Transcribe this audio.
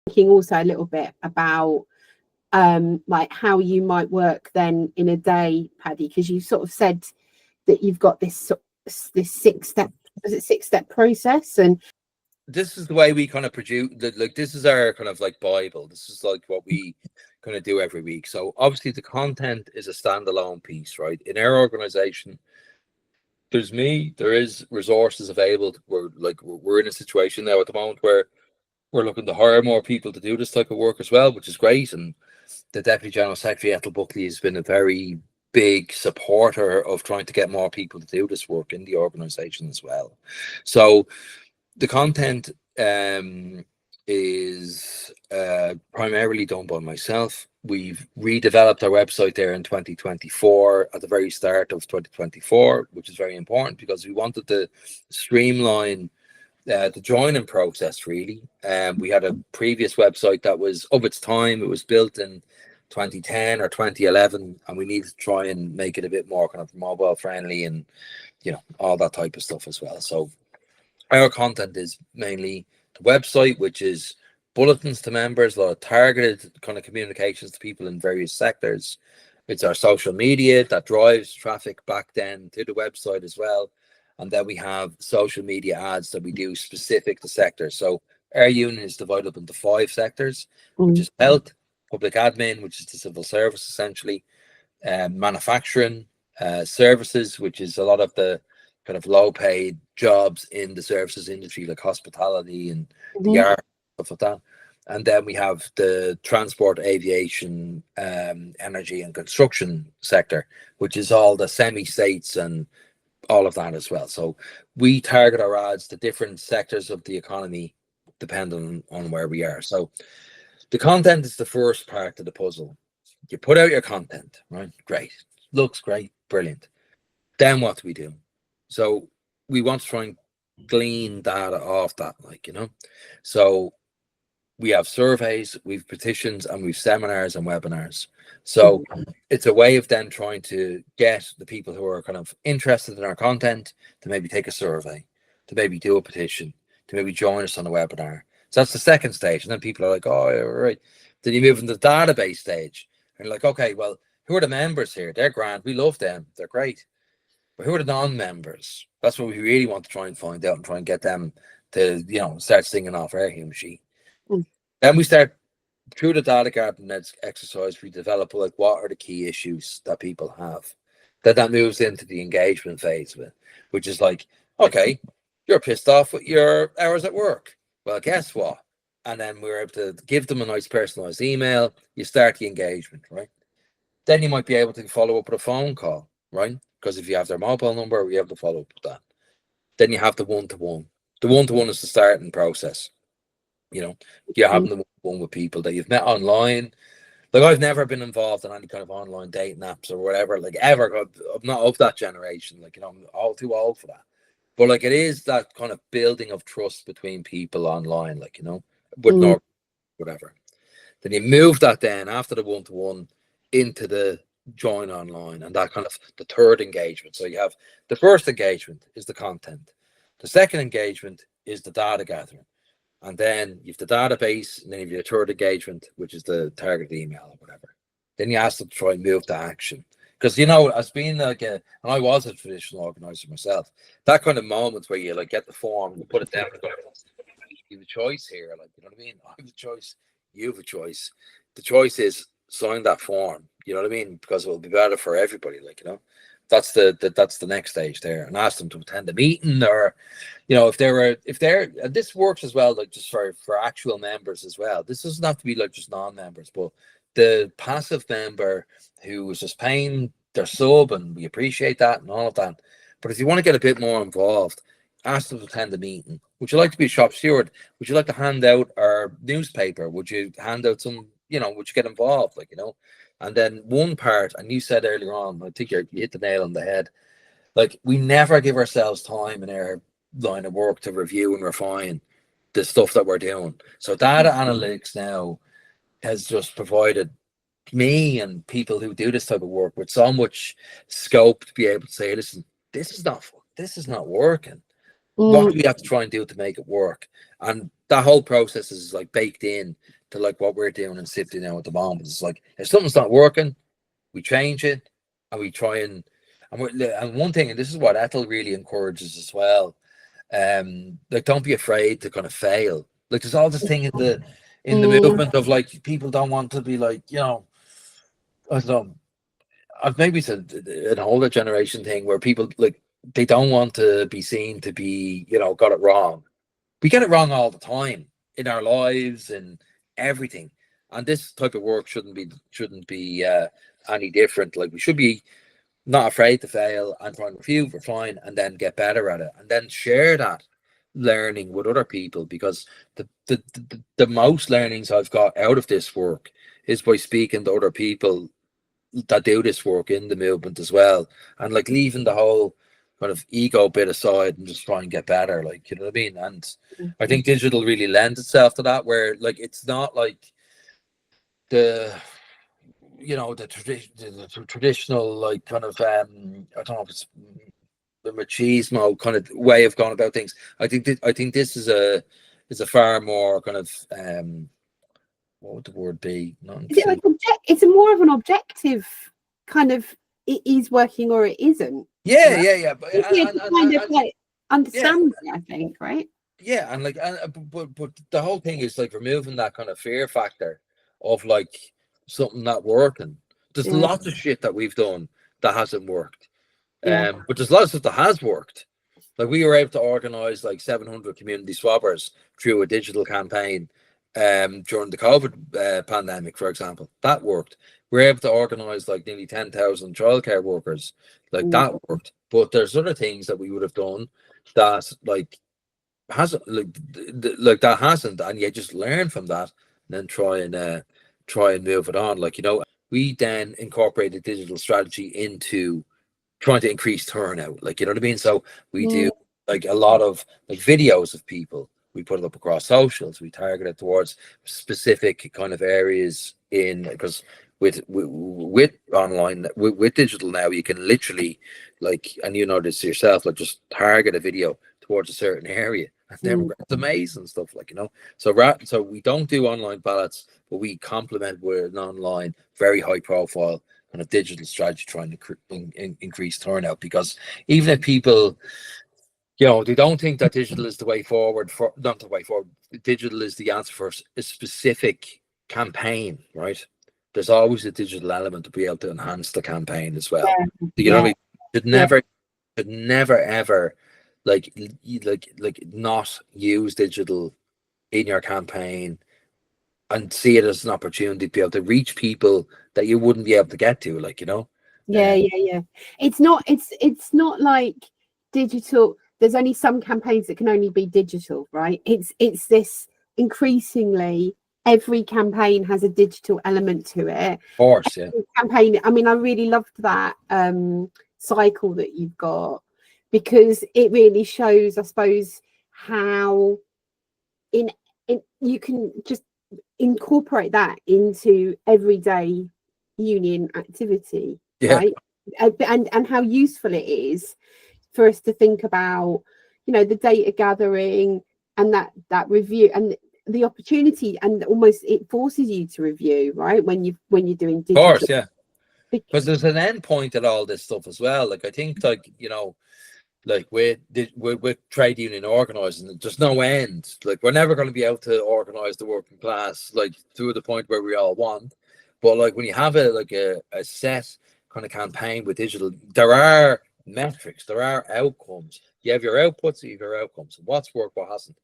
thinking also a little bit about like how you might work then in a day, Paddy, because you sort of said that you've got this six-step process, and this is the way we kind of produce, like this is our kind of like Bible. This is like what we kind of do every week. So obviously the content is a standalone piece, right? In our organization, there's me, there is resources available. We're in a situation now at the moment where we're looking to hire more people to do this type of work as well, which is great. And the Deputy General Secretary, Ethel Buckley, has been a very big supporter of trying to get more people to do this work in the organization as well. So the content is primarily done by myself. We've redeveloped our website there in 2024, at the very start of 2024, which is very important because we wanted to streamline the joining process, really. We had a previous website that was of its time. It was built in 2010 or 2011, and we needed to try and make it a bit more kind of mobile friendly and, you know, all that type of stuff as well. So our content is mainly the website, which is bulletins to members, a lot of targeted kind of communications to people in various sectors. It's our social media that drives traffic back then to the website as well. And then we have social media ads that we do specific to sectors. So our unit is divided up into 5 sectors, which is health, public admin, which is the civil service essentially, manufacturing, services, which is a lot of the kind of low paid jobs in the services industry, like hospitality and the art, stuff like that. And then we have the transport, aviation, energy and construction sector, which is all the semi-states and all of that as well. So we target our ads to different sectors of the economy depending on where we are. So the content is the first part of the puzzle. You put out your content, right? Great. Looks great. Brilliant. Then what do we do? So we want to try and glean data off that, like, you know. So we have surveys, we've petitions, and we've seminars and webinars. So it's a way of then trying to get the people who are kind of interested in our content to maybe take a survey, to maybe do a petition, to maybe join us on a webinar. So that's the second stage. And then people are like, oh, all right. Then you move into the database stage. And you're like, okay, well, who are the members here? They're grand. We love them. They're great. But who are the non-members? That's what we really want to try and find out and try and get them to, you know, start singing off our hymn sheet. Then we start through the data gathering exercise. We develop like what are the key issues that people have. Then that moves into the engagement phase of it, which is like, okay, you're pissed off with your hours at work. Well, guess what? And then we're able to give them a nice personalized email. You start the engagement, right? Then you might be able to follow up with a phone call, right? Because if you have their mobile number, we have to follow up with that. Then you have the one-to-one. The one-to-one is the starting process. You know, you're having the one-to-one with people that you've met online. Like, I've never been involved in any kind of online dating apps or whatever, like, ever. I'm not of that generation. Like, you know, I'm all too old for that. But like, it is that kind of building of trust between people online, like, you know, with no whatever. Then you move that then after the one-to-one into the join online, and that kind of the third engagement. So you have the first engagement is the content, the second engagement is the data gathering, and then you have the database, and then you have your third engagement, which is the target email or whatever. Then you ask them to try and move to action, because, you know, as being like and I was a traditional organizer myself, that kind of moment where you like get the form, you put it down, you have a choice here, like, you know what I mean? I have a choice, you have a choice. The choice is sign that form, you know what I mean? Because it will be better for everybody, like, you know. That's the next stage there, and ask them to attend a meeting, or, you know, if they're and this works as well, like just for actual members as well. This doesn't have to be like just non-members, but the passive member who is just paying their sub, and we appreciate that and all of that. But if you want to get a bit more involved, ask them to attend a meeting. Would you like to be a shop steward? Would you like to hand out our newspaper? Would you hand out some, you know, would you get involved, like, you know? And then one part, and you said earlier on, I think you hit the nail on the head, like, we never give ourselves time in our line of work to review and refine the stuff that we're doing. So data analytics now has just provided me and people who do this type of work with so much scope to be able to say, listen, this is not working. What do we have to try and do to make it work? And that whole process is like baked in to like what we're doing in SIPTU now at the moment. It's like if something's not working, we change it and we try and one thing, and this is what Ethel really encourages as well. Like don't be afraid to kind of fail. Like there's all this thing in the movement of like people don't want to be like, you know, I don't know, maybe it's an older generation thing where people like they don't want to be seen to be, you know, got it wrong. We get it wrong all the time in our lives and everything. And this type of work shouldn't be any different. Like we should be not afraid to fail and try and review, refine, and then get better at it, and then share that learning with other people. Because the most learnings I've got out of this work is by speaking to other people that do this work in the movement as well, and like leaving the whole kind of ego bit aside and just try and get better, like, you know what I mean? And I think digital really lends itself to that, where like it's not like the, you know, the traditional like kind of I don't know if it's the machismo kind of way of going about things. I think this is a far more kind of what would the word be? Is it like it's a more of an objective kind of, it is working or it isn't. Yeah, right? yeah. But kind of like understand it, I think, right? Yeah, and like, but the whole thing is like removing that kind of fear factor of like something not working. There's lots of shit that we've done that hasn't worked, but there's lots of stuff that has worked. Like we were able to organize like 700 community swabbers through a digital campaign during the COVID pandemic, for example. That worked. We were able to organize like nearly 10,000 childcare workers. Like that worked. But there's other things that we would have done that like hasn't, like that hasn't, and you just learn from that and then try and move it on. Like, you know, we then incorporated digital strategy into trying to increase turnout, like, you know what I mean? So we do like a lot of like videos of people, we put it up across socials, we target it towards specific kind of areas in, because with online, with digital now, you can literally, like, and you know this yourself, like just target a video towards a certain area, and then it's amazing stuff, like, you know. So we don't do online ballots, but we complement with an online, very high profile kind of digital strategy, trying to increase turnout. Because even if people, you know, they don't think that digital is the way forward, for not the way forward, digital is the answer for a specific campaign, right? There's always a digital element to be able to enhance the campaign as well. You know what I mean? Should never ever like not use digital in your campaign and see it as an opportunity to be able to reach people that you wouldn't be able to get to, like, you know. It's not like digital, there's only some campaigns that can only be digital, right? It's this increasingly every campaign has a digital element to it. Of course, yeah. Campaign, I mean, I really loved that cycle that you've got, because it really shows, I suppose, how in you can just incorporate that into everyday union activity, right? And how useful it is for us to think about, you know, the data gathering and that review and the opportunity, and almost it forces you to review, right, when you're doing digital. Of course, yeah, because there's an end point at all this stuff as well. Like, I think, like, you know, like with trade union organizing, there's no end. Like, we're never going to be able to organize the working class like to the point where we all want. But like when you have a set kind of campaign with digital, there are metrics, there are outcomes. You have your outputs, you have your outcomes. What's worked, what hasn't.